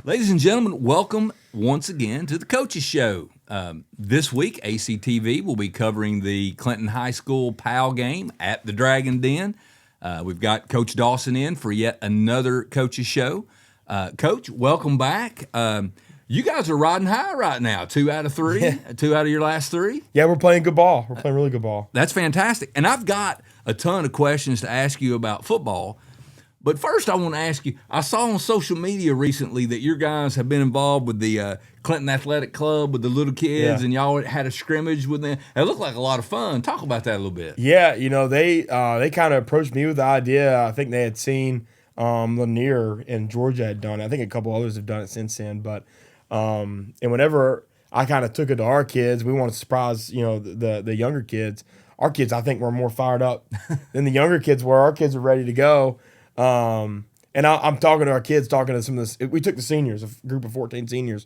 Ladies and gentlemen, welcome once again to the Coaches Show. This week, ACTV will be covering the Clinton High School Powell game at the Dragon Den. We've got Coach Dawson in for yet another Coaches Show. Coach, welcome back. You guys are riding high right now. 2 out of 3, Yeah. 2 out of your last 3. Yeah, we're playing good ball. We're playing really good ball. That's fantastic. And I've got a ton of questions to ask you about football. But first, I want to ask you, I saw on social media recently that your guys have been involved with the Clinton Athletic Club with the little kids, and y'all had a scrimmage with them. It looked like a lot of fun. Talk about that a little bit. Yeah, they kind of approached me with the idea. I think they had seen Lanier in Georgia had done it. I think a couple others have done it since then. But and whenever I kind of took it to our kids, we wanted to surprise the younger kids. Our kids, I think, were more fired up than the younger kids were. Our kids were ready to go. And I'm talking to our kids, talking to some of this. We took the seniors, a group of 14 seniors,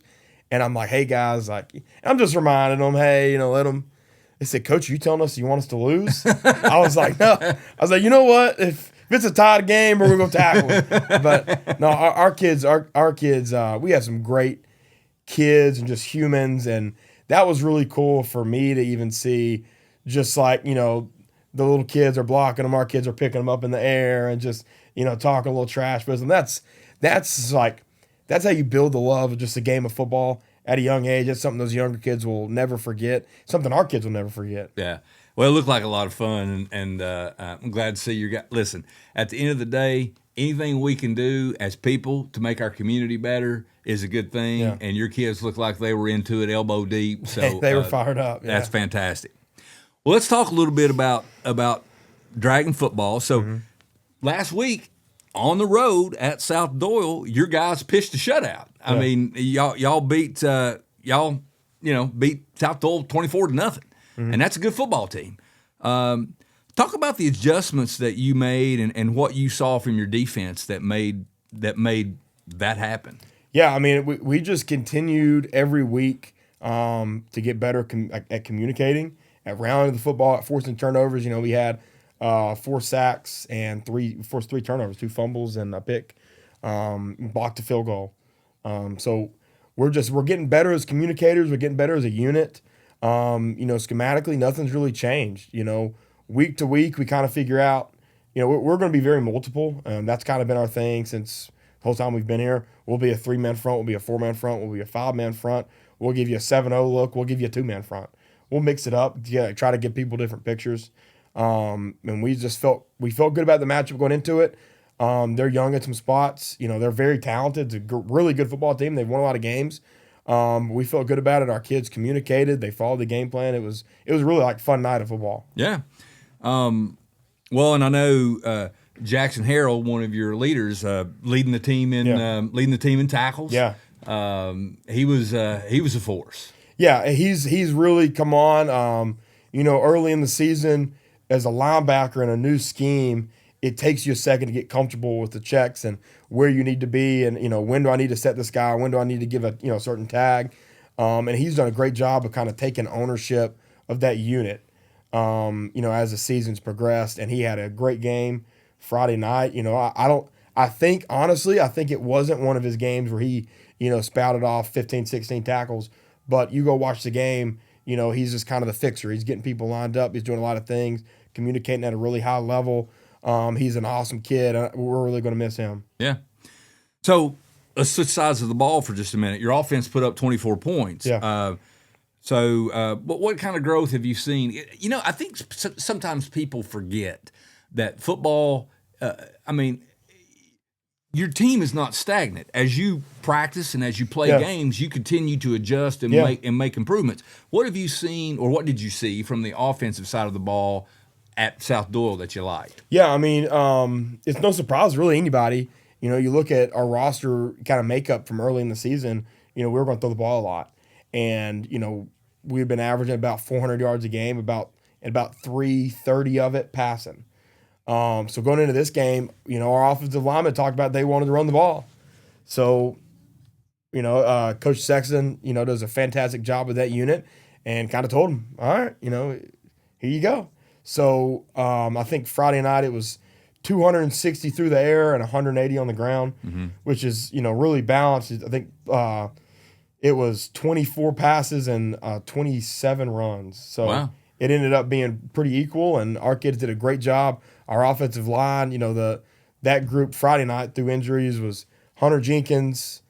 and I'm like, hey guys, I'm just reminding them, hey, let them. They said, Coach, are you telling us you want us to lose? I was like, no. I was like, you know what? If it's a tied game, we're gonna go tackle them. But no, our kids, we have some great kids and just humans, and that was really cool for me to even see. Just like the little kids are blocking them, our kids are picking them up in the air, and just talking a little trash with them. That's how you build the love of just a game of football at a young age. That's something those younger kids will never forget. Something our kids will never forget. Yeah. Well, it looked like a lot of fun, and I'm glad to see your guys. Listen, at the end of the day, anything we can do as people to make our community better is a good thing. Yeah. And your kids look like they were into it elbow deep. So They were fired up. That's fantastic. Well, let's talk a little bit about Dragon football. So last week on the road at South Doyle, your guys pitched a shutout. I mean, y'all beat beat South Doyle 24-0, and that's a good football team. Talk about the adjustments that you made and what you saw from your defense that made that happen. Yeah, I mean, we just continued every week to get better at communicating, at rounding the football, at forcing turnovers. We had 4 sacks and 3 turnovers, 2 fumbles and a pick, blocked a field goal. So we're getting better as communicators. We're getting better as a unit. Schematically, nothing's really changed. Week to week, we kind of figure out, we're going to be very multiple. That's kind of been our thing since the whole time we've been here. We'll be a 3-man front. We'll be a 4-man front. We'll be a 5-man front. We'll give you a 7-0 look. We'll give you a 2-man front. We'll mix it up. Yeah, try to give people different pictures. And we felt good about the matchup going into it. They're young at some spots. They're very talented. It's a really good football team. They've won a lot of games. We felt good about it. Our kids communicated. They followed the game plan. It was really like a fun night of football. Yeah. Well, and I know Jackson Harrell, one of your leaders, leading the team in tackles. Yeah. He was a force. Yeah, he's really come on. Early in the season, as a linebacker in a new scheme, it takes you a second to get comfortable with the checks and where you need to be, and when do I need to set this guy, when do I need to give a certain tag, and he's done a great job of kind of taking ownership of that unit. As the season's progressed, and he had a great game Friday night. I think it wasn't one of his games where he spouted off 15, 16 tackles. But you go watch the game, he's just kind of the fixer. He's getting people lined up. He's doing a lot of things, communicating at a really high level. He's an awesome kid. We're really going to miss him. Yeah. So let's switch sides of the ball for just a minute. Your offense put up 24 points. Yeah. But what kind of growth have you seen? I think sometimes people forget that football, your team is not stagnant. As you practice and as you play games, you continue to adjust and make improvements. What have you seen, or what did you see from the offensive side of the ball at South Doyle that you liked? Yeah, it's no surprise really anybody. You look at our roster kind of makeup from early in the season. We were going to throw the ball a lot, and we've been averaging about 400 yards a game, about 330 of it passing. So going into this game, our offensive lineman talked about they wanted to run the ball. So, Coach Sexton, does a fantastic job with that unit, and kind of told him, all right, here you go. So I think Friday night it was 260 through the air and 180 on the ground, which is, really balanced. I think it was 24 passes and 27 runs. So Wow. it ended up being pretty equal, and our kids did a great job. Our offensive line, that group Friday night through injuries was Hunter Jenkins,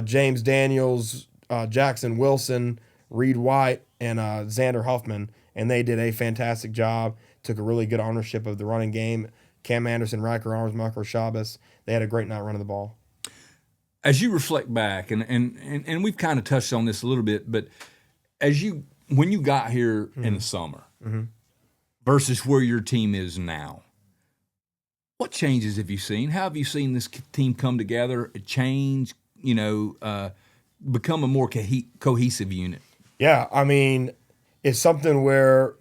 James Daniels, Jackson Wilson, Reed White, and Xander Huffman, and they did a fantastic job. Took a really good ownership of the running game. Cam Anderson, Riker Arms, Michael Shabbos, they had a great night running the ball. As you reflect back, and we've kind of touched on this a little bit, but when you got here in the summer versus where your team is now, what changes have you seen? How have you seen this team come together, change, become a more cohesive unit? Yeah, I mean, it's something where,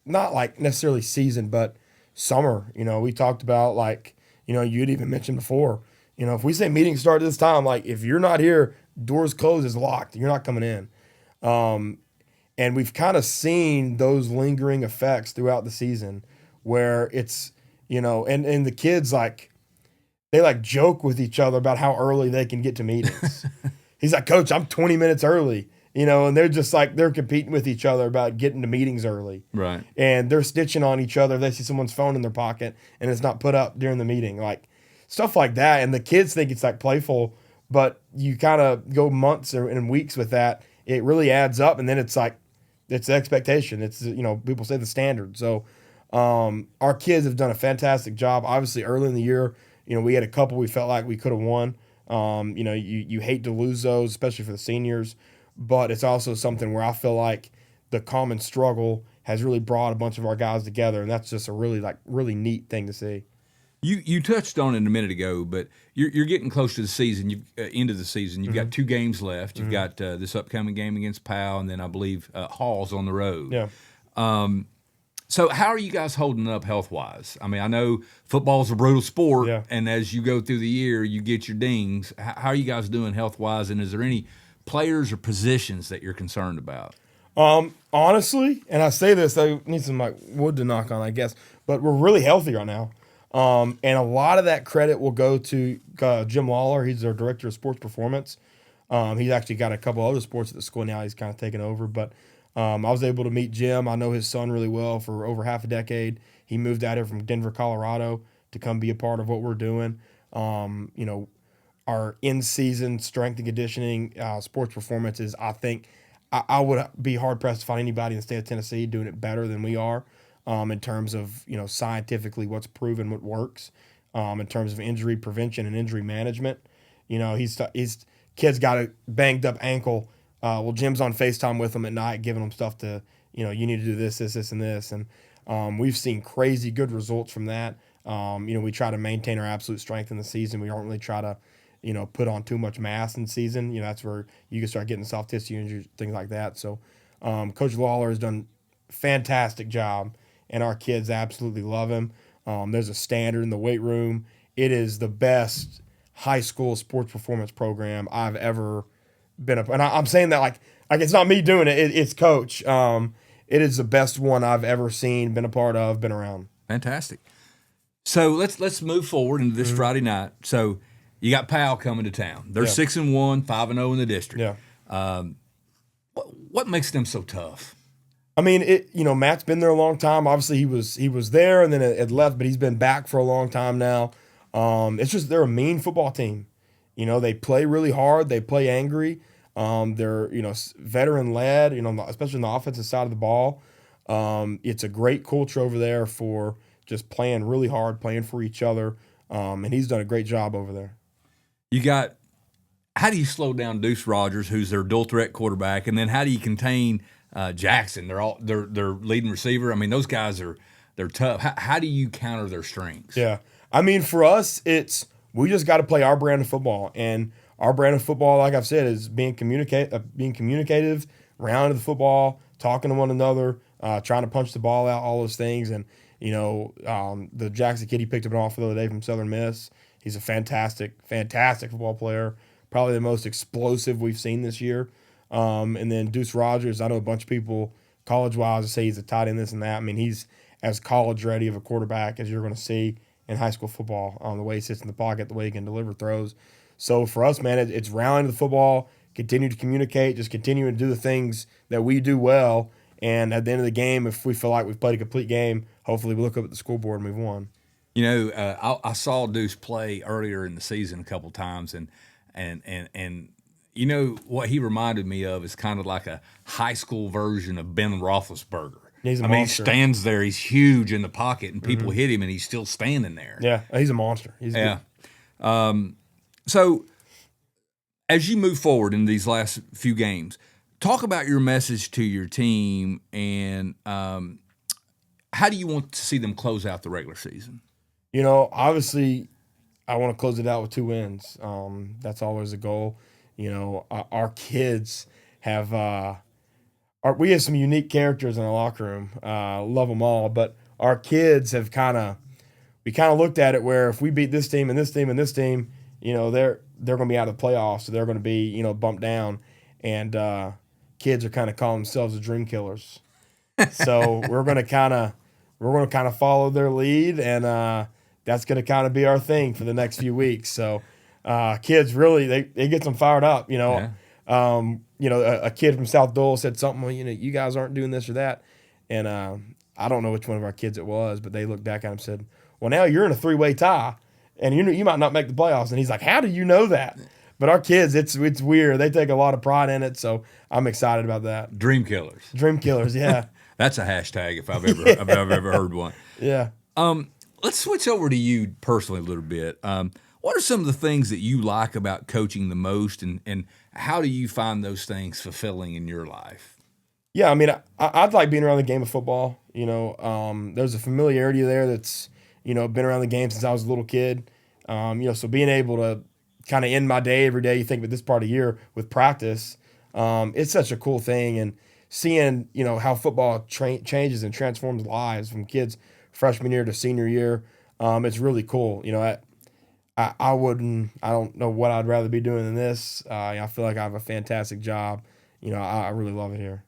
not like necessarily season, but summer, we talked about, like, you'd even mentioned before, if we say meetings start at this time, like, if you're not here, doors closed, is locked, you're not coming in. And we've kind of seen those lingering effects throughout the season where it's, and the kids, like, they like joke with each other about how early they can get to meetings. He's like, Coach, I'm 20 minutes early, and they're just like, they're competing with each other about getting to meetings early. Right. And they're stitching on each other. They see someone's phone in their pocket and it's not put up during the meeting, like stuff like that. And the kids think it's like playful, but you kind of go months and weeks with that. It really adds up. And then it's like, it's the expectation. It's, people say the standard. So our kids have done a fantastic job. Obviously, early in the year, we had a couple we felt like we could have won. You hate to lose those, especially for the seniors. But it's also something where I feel like the common struggle has really brought a bunch of our guys together, and that's just a really neat thing to see. You touched on it a minute ago, but you're getting close to the season. End of the season. You've got 2 games left. You've got this upcoming game against Powell, and then I believe Hall's on the road. Yeah. So how are you guys holding up health-wise? I mean, I know football's a brutal sport, and as you go through the year, you get your dings. How are you guys doing health-wise, and is there any players or positions that you're concerned about? Honestly, and I say this, I need some like wood to knock on, I guess, but we're really healthy right now. And a lot of that credit will go to Jim Lawler. He's our director of sports performance. He's actually got a couple other sports at the school now he's kind of taken over, but I was able to meet Jim. I know his son really well for over half a decade. He moved out here from Denver, Colorado to come be a part of what we're doing. Our in-season strength and conditioning sports performances, I think I would be hard-pressed to find anybody in the state of Tennessee doing it better than we are in terms of, scientifically what's proven, what works, in terms of injury prevention and injury management. His kid's got a banged-up ankle. Well, Jim's on FaceTime with him at night, giving him stuff to, you need to do this, and this. And we've seen crazy good results from that. We try to maintain our absolute strength in the season. We don't really try to, put on too much mass in season. That's where you can start getting soft tissue injuries, things like that. So Coach Lawler has done a fantastic job, and our kids absolutely love him. There's a standard in the weight room. It is the best high school sports performance program I've ever been and I'm saying that like it's not me doing it. It's Coach. It is the best one I've ever seen, been a part of, been around. Fantastic. So let's move forward into this Friday night. So you got Powell coming to town. They're 6-1, 5-0 in the district. Yeah. What makes them so tough? I mean, Matt's been there a long time. Obviously, he was there and then it left, but he's been back for a long time now. It's just they're a mean football team. They play really hard. They play angry. They're veteran led. Especially on the offensive side of the ball. It's a great culture over there for just playing really hard, playing for each other. And he's done a great job over there. How do you slow down Deuce Rogers, who's their dual threat quarterback, and then how do you contain Jackson? They're leading receiver. I mean, those guys they're tough. How do you counter their strengths? Yeah, I mean, for us, we just got to play our brand of football, and our brand of football, like I've said, is being communicative, rounding the football, talking to one another, trying to punch the ball out, all those things. And the Jackson kid he picked up an offer the other day from Southern Miss. He's a fantastic football player. Probably the most explosive we've seen this year. And then Deuce Rogers, I know a bunch of people college-wise say he's a tight end, this and that. I mean, he's as college-ready of a quarterback as you're going to see. in high school football. The way he sits in the pocket, the way he can deliver throws. So for us, man, it's rallying to the football, continue to communicate, just continuing to do the things that we do well. And at the end of the game, if we feel like we've played a complete game, hopefully we look up at the scoreboard and we've won. You know, I saw Deuce play earlier in the season a couple times, and you know what he reminded me of is kind of like a high school version of Ben Roethlisberger. He's a I mean, he monster. stands there, he's huge in the pocket, and people hit him, and he's still standing there. Yeah, he's a monster. He's Yeah. good. So, as you move forward in these last few games, talk about your message to your team, and how do you want to see them close out the regular season? You know, obviously, I want to close it out with 2 wins. That's always a goal. You know, our kids have we have some unique characters in the locker room. Love them all, but our kids have we looked at it where if we beat this team and this team and this team, you know, they're going to be out of the playoffs, so they're going to be, you know, bumped down, and kids are kind of calling themselves the dream killers. So we're going to kind of follow their lead, and that's going to kind of be our thing for the next few weeks. So kids really they get them fired up, you know. Yeah. You know, a kid from South Dole said something, well, you know, you guys aren't doing this or that, and I don't know which one of our kids it was, but they looked back at him and said, well, now you're in a 3-way tie, and you might not make the playoffs. And he's like, how do you know that? But our kids, it's weird. They take a lot of pride in it, so I'm excited about that. Dream killers. Dream killers, yeah. That's a hashtag if I've ever heard one. Yeah. Let's switch over to you personally a little bit. What are some of the things that you like about coaching the most, and how do you find those things fulfilling in your life? Yeah, I mean, I'd like being around the game of football. You know, there's a familiarity there that's, you know, been around the game since I was a little kid. You know, so being able to kind of end my day every day, you think about this part of the year with practice, it's such a cool thing. And seeing, you know, how football changes and transforms lives from kids freshman year to senior year, it's really cool. You know, I don't know what I'd rather be doing than this. I feel like I have a fantastic job. You know, I really love it here.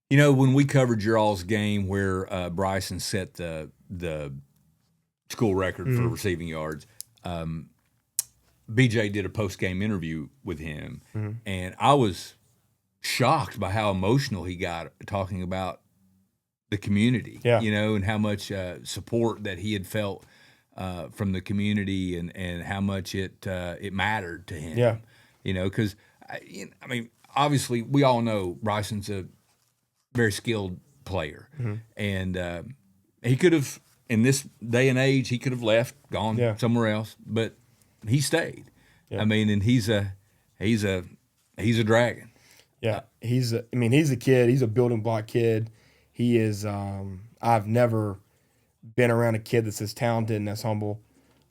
You know, when we covered your all's game where Bryson set the school record for receiving yards, BJ did a post-game interview with him, and I was shocked by how emotional he got talking about the community, you know, and how much support that he had felt from the community, and how much it mattered to him. Yeah. You know, because, I mean, obviously we all know Bryson's a very skilled player, and he could have, in this day and age, he could have left, gone somewhere else, but he stayed. Yeah. I mean, and he's a dragon. Yeah, he's a kid. He's a building block kid. He is. I've never been around a kid that's as talented and as humble.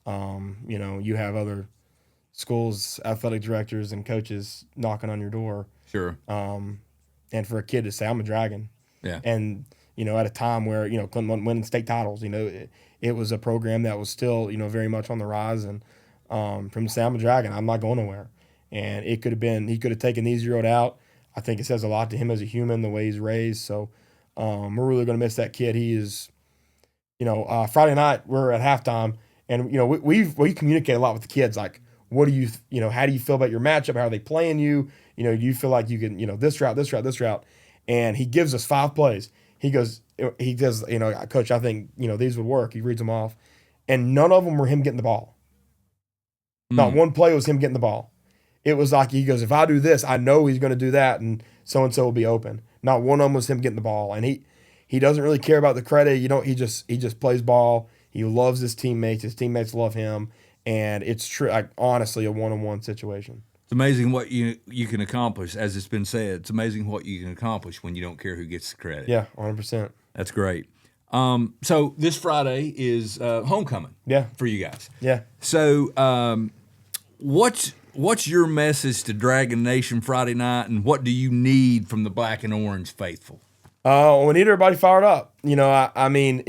You know, you have other schools, athletic directors, and coaches knocking on your door. Sure. And for a kid to say, I'm a dragon. Yeah. And, you know, at a time where, you know, Clinton wasn't winning state titles, you know, it was a program that was still, you know, very much on the rise. And from to say, I'm a dragon, I'm not going nowhere. And he could have taken the easy road out. I think it says a lot to him as a human, the way he's raised. So we're really going to miss that kid. He is, you know, Friday night we're at halftime, and, you know, we communicate a lot with the kids. Like, what do you know, how do you feel about your matchup? How are they playing you? You know, do you feel like you can, you know, this route? And he gives us 5 plays. He does, you know, Coach, I think, you know, these would work. He reads them off. And none of them were him getting the ball. Not one play was him getting the ball. It was like, he goes, if I do this, I know he's going to do that, and so-and-so will be open. Not one of them was him getting the ball. And he doesn't really care about the credit. You know, he just plays ball. He loves his teammates. His teammates love him. And it's true, like, honestly, a one-on-one situation. It's amazing what you can accomplish, as it's been said. It's amazing what you can accomplish when you don't care who gets the credit. Yeah, 100%. That's great. So this Friday is homecoming. Yeah. For you guys. Yeah. So what's your message to Dragon Nation Friday night, and what do you need from the black and orange faithful? We need everybody fired up. You know, I mean,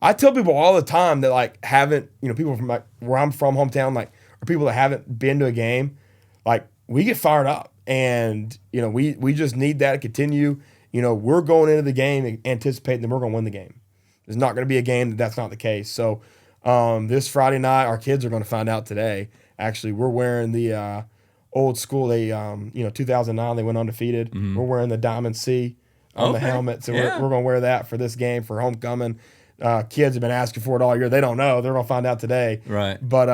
I tell people all the time that, like, haven't, you know, people from, like, where I'm from, hometown, like, or people that haven't been to a game, like, we get fired up, and, you know, we just need that to continue. You know, we're going into the game anticipating that we're going to win the game. There's not going to be a game that's not the case. So This Friday night, our kids are going to find out today. Actually, we're wearing the old school. 2009, they went undefeated. We're wearing the Diamond C on the helmet. So we're going to wear that for this game for homecoming. Kids have been asking for it all year. They don't know. They're going to find out today. Right. But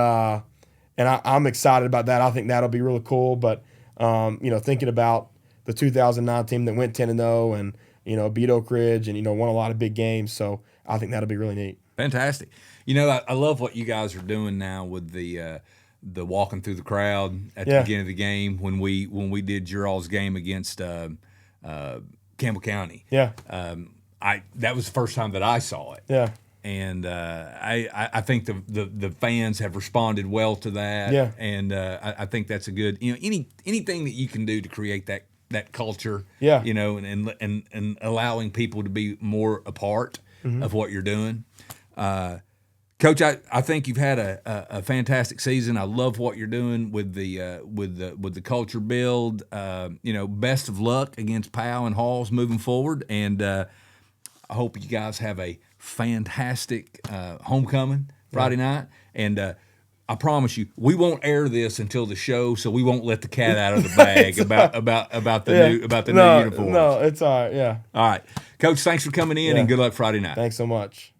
I'm excited about that. I think that'll be really cool. But thinking about the 2009 team that went 10-0 and beat Oak Ridge and won a lot of big games. So I think that'll be really neat. Fantastic. I love what you guys are doing now with the walking through the crowd at the beginning of the game when we did your all's game against Campbell County. Yeah. That was the first time that I saw it. Yeah. And I think the fans have responded well to that. Yeah. And I think that's a good anything that you can do to create that culture. Yeah. And allowing people to be more a part of what you're doing. Coach, I think you've had a fantastic season. I love what you're doing with the culture build. Best of luck against Powell and Halls moving forward, and I hope you guys have a fantastic homecoming Friday night. And I promise you, we won't air this until the show, so we won't let the cat out of the bag about the new uniforms. No, it's all right. Yeah. All right, Coach. Thanks for coming in, and good luck Friday night. Thanks so much.